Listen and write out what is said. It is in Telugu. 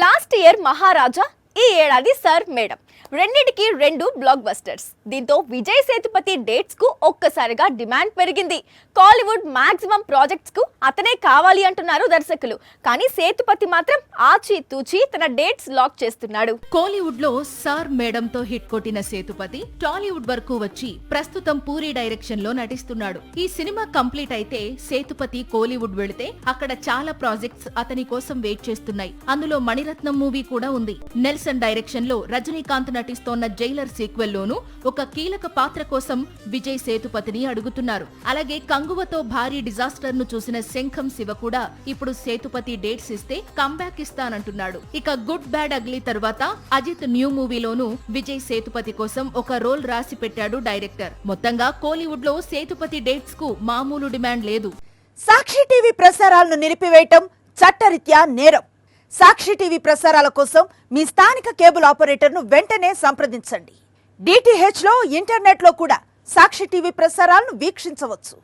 లాస్ట్ ఇయర్ మహారాజా, ఈ ఏడాది సర్ మేడం రెండిటికి రెండు బ్లాక్ బస్టర్స్. దీంతో విజయ్ సేతుపతి డేట్స్ కు ఒక్కసారిగా డిమాండ్ పెరిగింది. కాలీవుడ్ మాక్సిమం ప్రాజెక్ట్స్ కు అతనే కావాలి అంటున్నారు దర్శకులు. కానీ సేతుపతి మాత్రం ఆచి తూచి తన డేట్స్ లాక్ చేస్తున్నాడు. కోలీవుడ్ లో సర్ మేడం తో హిట్ కొట్టిన సేతుపతి టాలీవుడ్ వరకు వచ్చి ప్రస్తుతం పూరి డైరెక్షన్ లో నటిస్తున్నాడు. ఈ సినిమా కంప్లీట్ అయితే సేతుపతి కోలీవుడ్ వెళితే అక్కడ చాలా ప్రాజెక్ట్స్ అతని కోసం వెయిట్ చేస్తున్నాయి. అందులో మణిరత్నం మూవీ కూడా ఉంది. నెల్సన్ డైరెక్షన్ లో రజనీకాంత్ నటిస్తోన్న జైలర్ సీక్వెల్ లోను ఒక కీలక పాత్ర కోసం విజయ్ సేతుపతిని అడుగుతున్నారు. అలాగే కంగువతో భారీ డిజాస్టర్ ను చూసిన శంఖం శివ కూడా ఇప్పుడు సేతుపతి డేట్స్ ఇస్తే కంబ్యాక్ ఇస్తానంటున్నాడు. ఇక గుడ్ బ్యాడ్ అగ్లీ తర్వాత అజిత్ న్యూ మూవీలోను విజయ్ సేతుపతి కోసం ఒక రోల్ రాసి పెట్టాడు డైరెక్టర్. మొత్తంగా కోలీవుడ్ లో సేతుపతి డేట్స్ కు మామూలు డిమాండ్ లేదు. సాక్షి టీవీ ప్రసారాలను నిలిపివేయటం చట్టరీత్యా నేరం. సాక్షి టీవీ ప్రసారాల కోసం మీ స్థానిక కేబుల్ ఆపరేటర్ను వెంటనే సంప్రదించండి. డిటిహెచ్ లో, ఇంటర్నెట్ లో కూడా సాక్షి టీవీ ప్రసారాలను వీక్షించవచ్చు.